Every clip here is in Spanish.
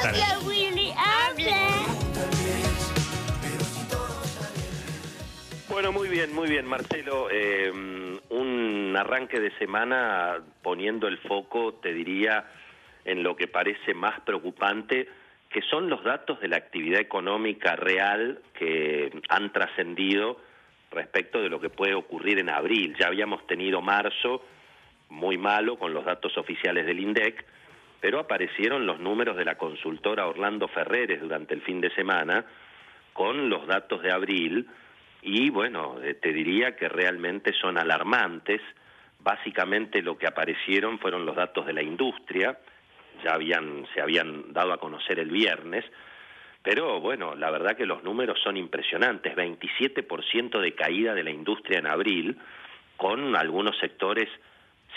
tardes. Gracias, Willy. Habla. Bueno, muy bien, Marcelo. Un arranque de semana poniendo el foco, te diría, en lo que parece más preocupante, que son los datos de la actividad económica real que han trascendido respecto de lo que puede ocurrir en abril. Ya habíamos tenido marzo muy malo con los datos oficiales del INDEC, pero aparecieron los números de la consultora Orlando Ferreres durante el fin de semana con los datos de abril. Y bueno, te diría que realmente son alarmantes. Básicamente lo que aparecieron fueron los datos de la industria, se habían dado a conocer el viernes, pero bueno, la verdad que los números son impresionantes, 27% de caída de la industria en abril, con algunos sectores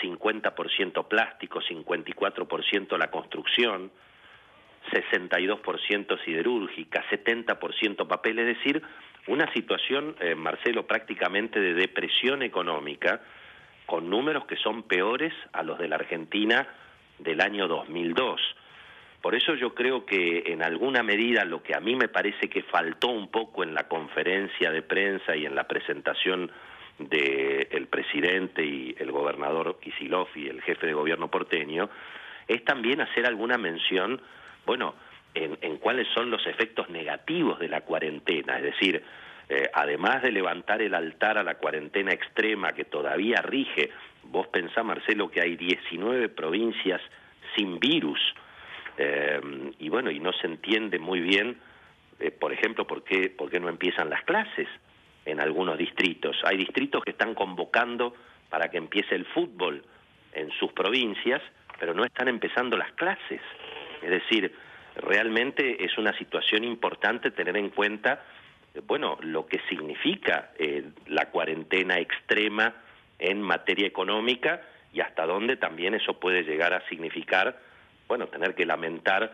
50% plástico, 54% la construcción, 62% siderúrgica, 70% papel, es decir, una situación, Marcelo, prácticamente de depresión económica, con números que son peores a los de la Argentina del año 2002. Por eso yo creo que en alguna medida lo que a mí me parece que faltó un poco en la conferencia de prensa y en la presentación del presidente y el gobernador Kicillof y el jefe de gobierno porteño, es también hacer alguna mención, bueno, en cuáles son los efectos negativos de la cuarentena, es decir, además de levantar el altar a la cuarentena extrema que todavía rige, vos pensá, Marcelo, que hay 19 provincias sin virus, y bueno, y no se entiende muy bien, por ejemplo, por qué no empiezan las clases en algunos distritos. Hay distritos que están convocando para que empiece el fútbol en sus provincias, pero no están empezando las clases. Es decir, realmente es una situación importante tener en cuenta, bueno, lo que significa la cuarentena extrema en materia económica y hasta dónde también eso puede llegar a significar, bueno, tener que lamentar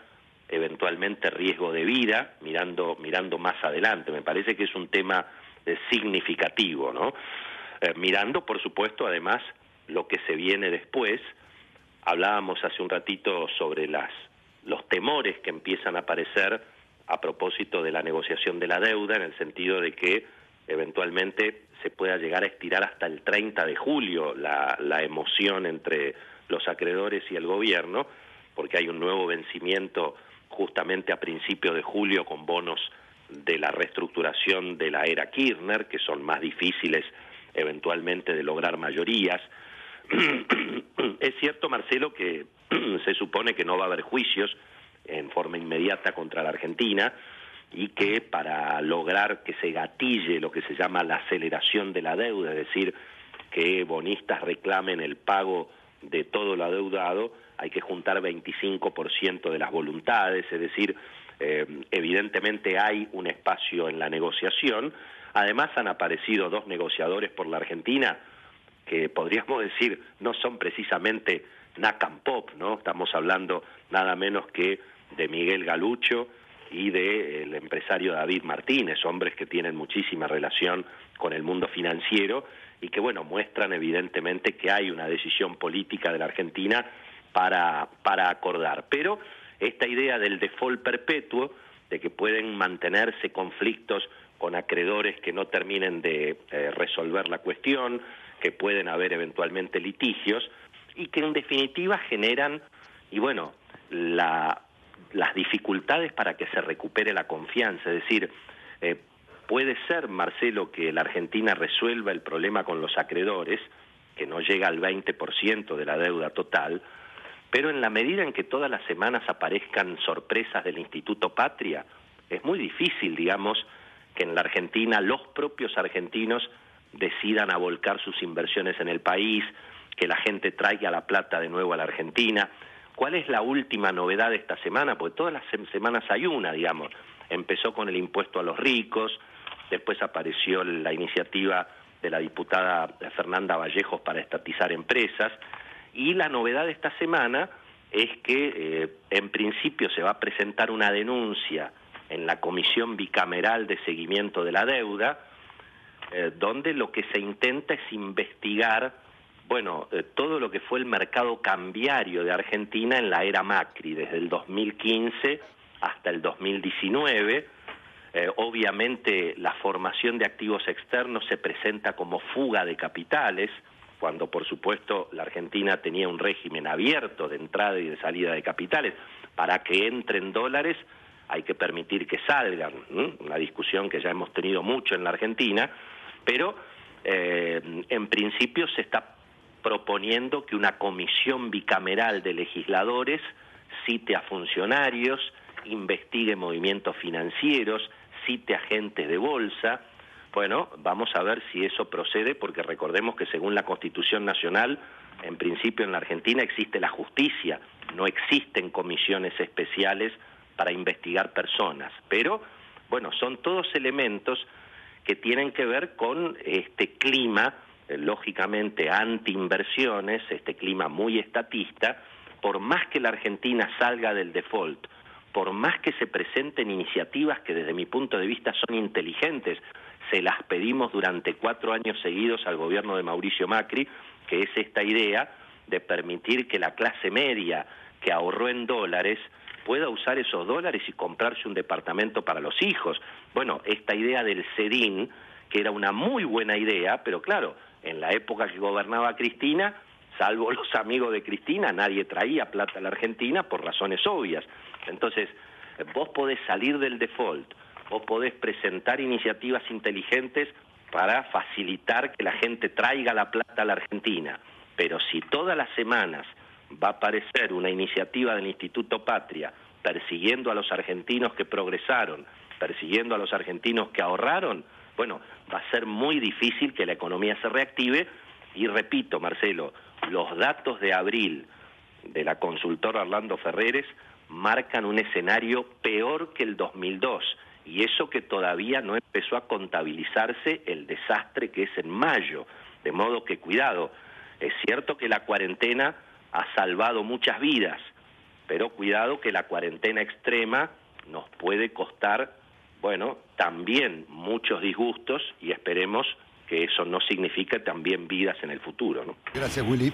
eventualmente riesgo de vida mirando más adelante. Me parece que es un tema significativo, ¿no? Mirando, por supuesto, además, lo que se viene después. Hablábamos hace un ratito sobre los temores que empiezan a aparecer a propósito de la negociación de la deuda, en el sentido de que eventualmente se pueda llegar a estirar hasta el 30 de julio la emoción entre los acreedores y el gobierno, porque hay un nuevo vencimiento justamente a principios de julio con bonos de la reestructuración de la era Kirchner, que son más difíciles eventualmente de lograr mayorías. Es cierto, Marcelo, que se supone que no va a haber juicios en forma inmediata contra la Argentina y que para lograr que se gatille lo que se llama la aceleración de la deuda, es decir, que bonistas reclamen el pago de todo lo adeudado, hay que juntar 25% de las voluntades, es decir, evidentemente hay un espacio en la negociación. Además han aparecido dos negociadores por la Argentina que podríamos decir no son precisamente Nakam Pop, ¿no? Estamos hablando nada menos que de Miguel Galucho y del empresario David Martínez, hombres que tienen muchísima relación con el mundo financiero y que, bueno, muestran evidentemente que hay una decisión política de la Argentina para acordar. Pero esta idea del default perpetuo, de que pueden mantenerse conflictos con acreedores que no terminen de resolver la cuestión, que pueden haber eventualmente litigios y que en definitiva generan, y bueno, las dificultades para que se recupere la confianza. Es decir, puede ser, Marcelo, que la Argentina resuelva el problema con los acreedores, que no llega al 20% de la deuda total, pero en la medida en que todas las semanas aparezcan sorpresas del Instituto Patria, es muy difícil, digamos, que en la Argentina los propios argentinos decidan a volcar sus inversiones en el país, que la gente traiga la plata de nuevo a la Argentina. ¿Cuál es la última novedad de esta semana? Porque todas las semanas hay una, digamos. Empezó con el impuesto a los ricos, después apareció la iniciativa de la diputada Fernanda Vallejos para estatizar empresas, y la novedad de esta semana es que en principio se va a presentar una denuncia en la Comisión Bicameral de Seguimiento de la Deuda, donde lo que se intenta es investigar, bueno, todo lo que fue el mercado cambiario de Argentina en la era Macri, desde el 2015 hasta el 2019. Obviamente la formación de activos externos se presenta como fuga de capitales, cuando por supuesto la Argentina tenía un régimen abierto de entrada y de salida de capitales. Para que entren dólares hay que permitir que salgan, una discusión que ya hemos tenido mucho en la Argentina, pero en principio se está proponiendo que una comisión bicameral de legisladores cite a funcionarios, investigue movimientos financieros, cite agentes de bolsa. Bueno, vamos a ver si eso procede, porque recordemos que según la Constitución Nacional, en principio en la Argentina existe la justicia, no existen comisiones especiales para investigar personas. Pero, bueno, son todos elementos que tienen que ver con este clima, lógicamente anti-inversiones, este clima muy estatista. Por más que la Argentina salga del default, por más que se presenten iniciativas que desde mi punto de vista son inteligentes, se las pedimos durante 4 años seguidos al gobierno de Mauricio Macri, que es esta idea de permitir que la clase media que ahorró en dólares pueda usar esos dólares y comprarse un departamento para los hijos. Bueno, esta idea del SEDIN, que era una muy buena idea, pero claro, en la época que gobernaba Cristina, salvo los amigos de Cristina, nadie traía plata a la Argentina por razones obvias. Entonces, vos podés salir del default, vos podés presentar iniciativas inteligentes para facilitar que la gente traiga la plata a la Argentina, pero si todas las semanas va a aparecer una iniciativa del Instituto Patria persiguiendo a los argentinos que progresaron, persiguiendo a los argentinos que ahorraron, bueno, va a ser muy difícil que la economía se reactive. Y repito, Marcelo, los datos de abril de la consultora Orlando Ferreres marcan un escenario peor que el 2002, y eso que todavía no empezó a contabilizarse el desastre que es en mayo, de modo que cuidado, es cierto que la cuarentena ha salvado muchas vidas, pero cuidado que la cuarentena extrema nos puede costar, bueno, también muchos disgustos, y esperemos que eso no signifique también vidas en el futuro, ¿no? Gracias, Willy.